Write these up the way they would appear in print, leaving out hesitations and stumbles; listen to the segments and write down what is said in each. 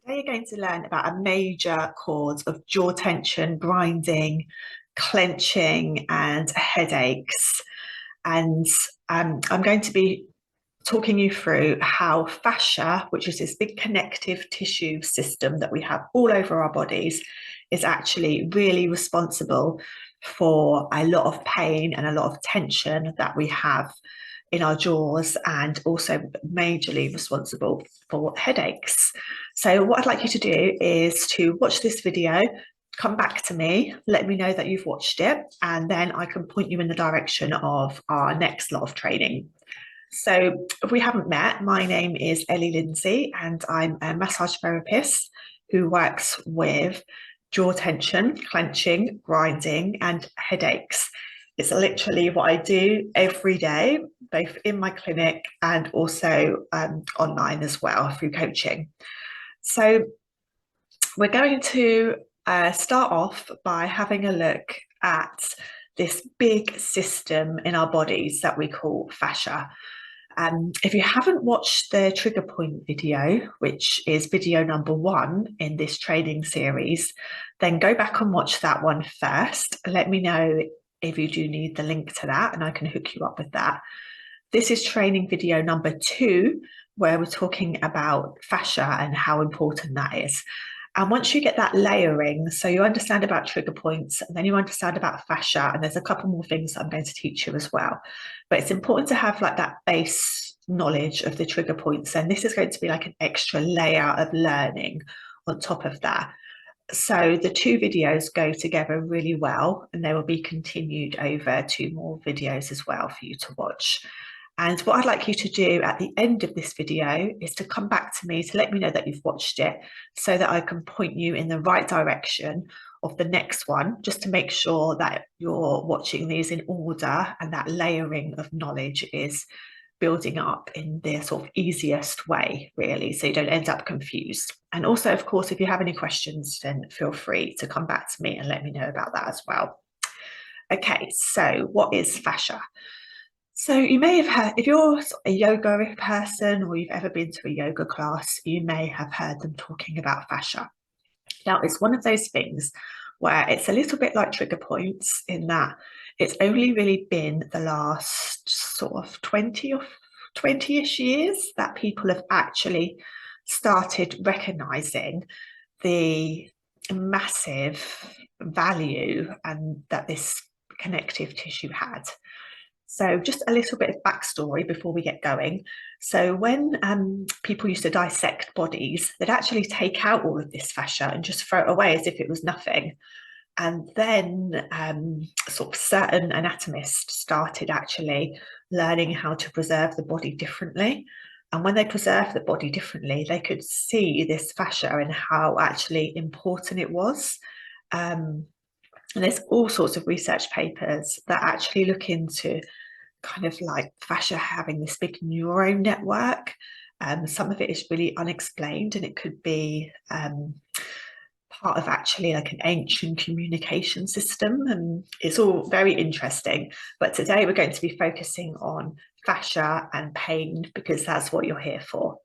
Today you're going to learn about a major cause of jaw tension, grinding, clenching, and headaches. And I'm going to be talking you through how fascia, which is this big connective tissue system that we have all over our bodies, is actually really responsible for a lot of pain and a lot of tension that we have in our jaws, and also majorly responsible for headaches. So what I'd like you to do is to watch this video, come back to me, let me know that you've watched it, and then I can point you in the direction of our next lot of training. So if we haven't met, my name is Ellie Lindsay and I'm a massage therapist who works with jaw tension, clenching, grinding, and headaches. It's literally what I do every day, both in my clinic and also online as well through coaching. So we're going to start off by having a look at this big system in our bodies that we call fascia. If you haven't watched the trigger point video, which is video number 1 in this training series, then go back and watch that one first. Let me know if you do need the link to that and I can hook you up with that. This is training video number 2, where we're talking about fascia and how important that is. And once you get that layering, so you understand about trigger points, and then you understand about fascia, and there's a couple more things that I'm going to teach you as well. But it's important to have like that base knowledge of the trigger points, and this is going to be like an extra layer of learning on top of that. So the 2 videos go together really well, and they will be continued over 2 more videos as well for you to watch. And what I'd like you to do at the end of this video is to come back to me to let me know that you've watched it, so that I can point you in the right direction of the next one, just to make sure that you're watching these in order and that layering of knowledge is building up in the sort of easiest way, really, so you don't end up confused. And also, of course, if you have any questions, then feel free to come back to me and let me know about that as well. Okay, so what is fascia? So you may have heard, if you're a yoga person or you've ever been to a yoga class, you may have heard them talking about fascia. Now, it's one of those things where it's a little bit like trigger points in that it's only really been the last sort of 20-ish years that people have actually started recognizing the massive value and that this connective tissue had. So just a little bit of backstory before we get going. So when people used to dissect bodies, they'd actually take out all of this fascia and just throw it away as if it was nothing. And then sort of certain anatomists started actually learning how to preserve the body differently. And when they preserved the body differently, they could see this fascia and how actually important it was. And there's all sorts of research papers that actually look into kind of like fascia having this big neural network. Some of it is really unexplained, and it could be part of actually like an ancient communication system, and it's all very interesting. But today we're going to be focusing on fascia and pain because that's what you're here for.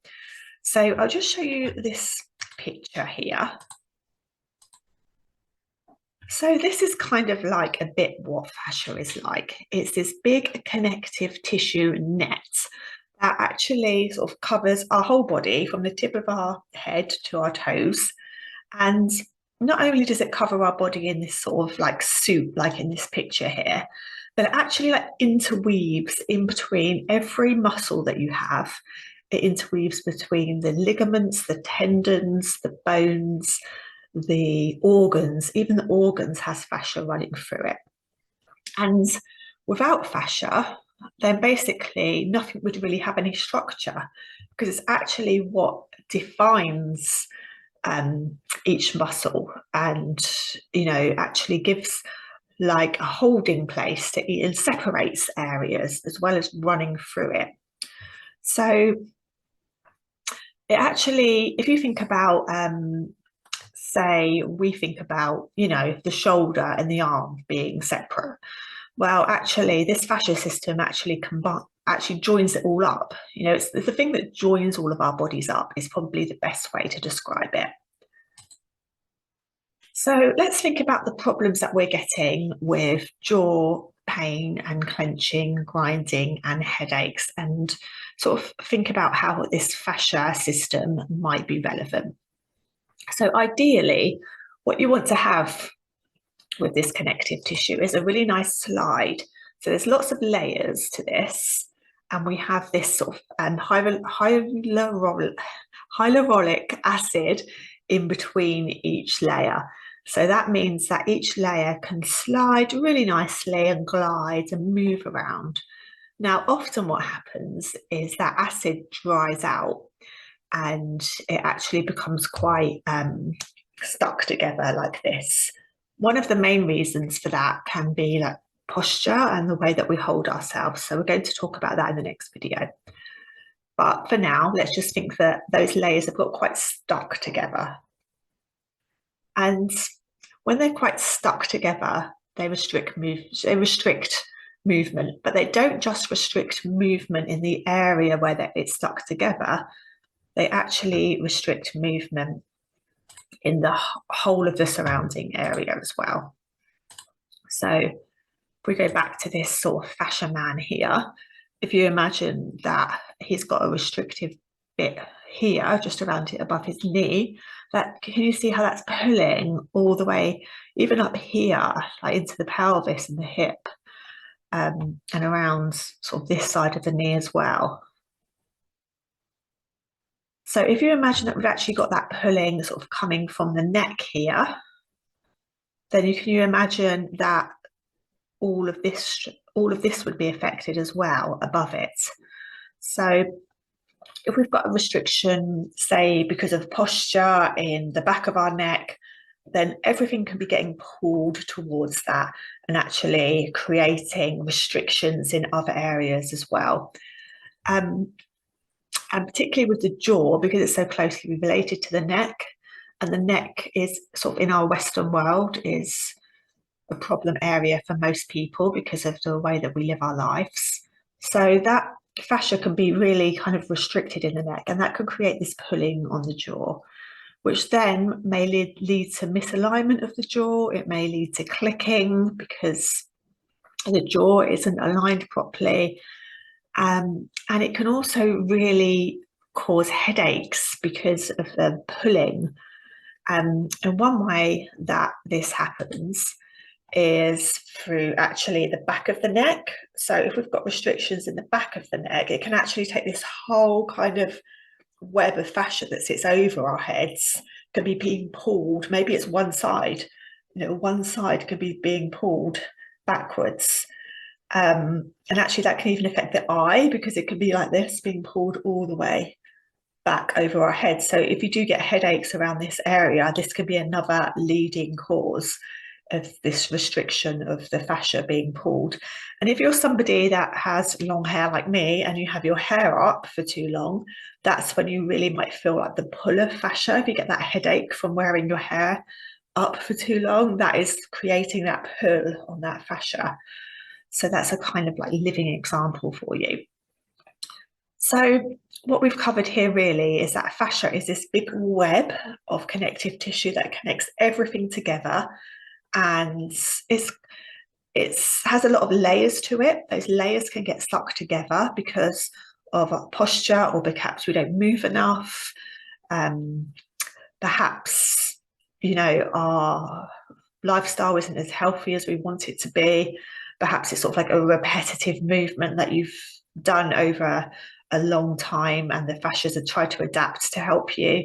So I'll just show you this picture here. So this is kind of like a bit what fascia is like. It's this big connective tissue net that actually sort of covers our whole body from the tip of our head to our toes. And not only does it cover our body in this sort of like soup, like in this picture here, but it actually like interweaves in between every muscle that you have. It interweaves between the ligaments, the tendons, the bones, the organs. Even the organs has fascia running through it. And without fascia, then basically nothing would really have any structure, because it's actually what defines each muscle, and actually gives like a holding place to it, and separates areas as well as running through it. So it actually, if you think about say we think about, the shoulder and the arm being separate. Well, actually, this fascia system actually actually joins it all up. You know, it's the thing that joins all of our bodies up is probably the best way to describe it. So let's think about the problems that we're getting with jaw pain and clenching, grinding, and headaches, and sort of think about how this fascia system might be relevant. So ideally, what you want to have with this connective tissue is a really nice slide. So there's lots of layers to this, and we have this sort of hyaluronic acid in between each layer. So that means that each layer can slide really nicely and glide and move around. Now, often what happens is that acid dries out and it actually becomes quite stuck together like this. One of the main reasons for that can be like posture and the way that we hold ourselves. So we're going to talk about that in the next video. But for now, let's just think that those layers have got quite stuck together. And when they're quite stuck together, they restrict movement, but they don't just restrict movement in the area where it's stuck together. They actually restrict movement in the whole of the surrounding area as well. So if we go back to this sort of fascia man here, if you imagine that he's got a restrictive bit here, just around it above his knee, can you see how that's pulling all the way, even up here, like into the pelvis and the hip, and around sort of this side of the knee as well. So if you imagine that we've actually got that pulling sort of coming from the neck here, then you imagine that all of this would be affected as well above it. So if we've got a restriction, say because of posture in the back of our neck, then everything can be getting pulled towards that and actually creating restrictions in other areas as well. And particularly with the jaw, because it's so closely related to the neck, and the neck is sort of in our Western world is a problem area for most people because of the way that we live our lives. So that fascia can be really kind of restricted in the neck, and that can create this pulling on the jaw, which then may lead to misalignment of the jaw. It may lead to clicking because the jaw isn't aligned properly. And it can also really cause headaches because of the pulling. And one way that this happens is through actually the back of the neck. So if we've got restrictions in the back of the neck, it can actually take this whole kind of web of fascia that sits over our heads can be being pulled. Maybe it's one side, one side could be being pulled backwards. And actually that can even affect the eye because it can be like this, being pulled all the way back over our head. So if you do get headaches around this area, this could be another leading cause of this restriction of the fascia being pulled. And if you're somebody that has long hair like me and you have your hair up for too long, that's when you really might feel like the pull of fascia. If you get that headache from wearing your hair up for too long, that is creating that pull on that fascia. So that's a kind of like living example for you. So what we've covered here really is that fascia is this big web of connective tissue that connects everything together, and it has a lot of layers to it. Those layers can get stuck together because of our posture, or perhaps we don't move enough. Perhaps, our lifestyle isn't as healthy as we want it to be. Perhaps it's sort of like a repetitive movement that you've done over a long time and the fascias have tried to adapt to help you.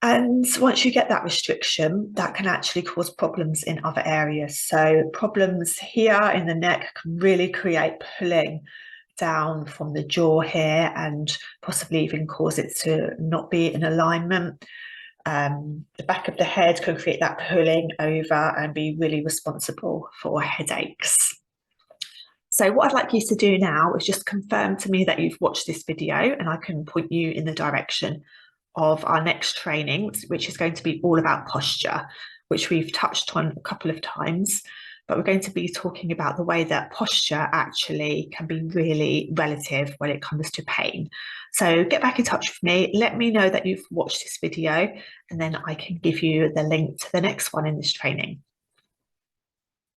And once you get that restriction, that can actually cause problems in other areas. So problems here in the neck can really create pulling down from the jaw here and possibly even cause it to not be in alignment. The back of the head can create that pulling over and be really responsible for headaches. So what I'd like you to do now is just confirm to me that you've watched this video, and I can point you in the direction of our next training, which is going to be all about posture, which we've touched on a couple of times. but we're going to be talking about the way that posture actually can be really relative when it comes to pain. So get back in touch with me, let me know that you've watched this video, and then I can give you the link to the next one in this training.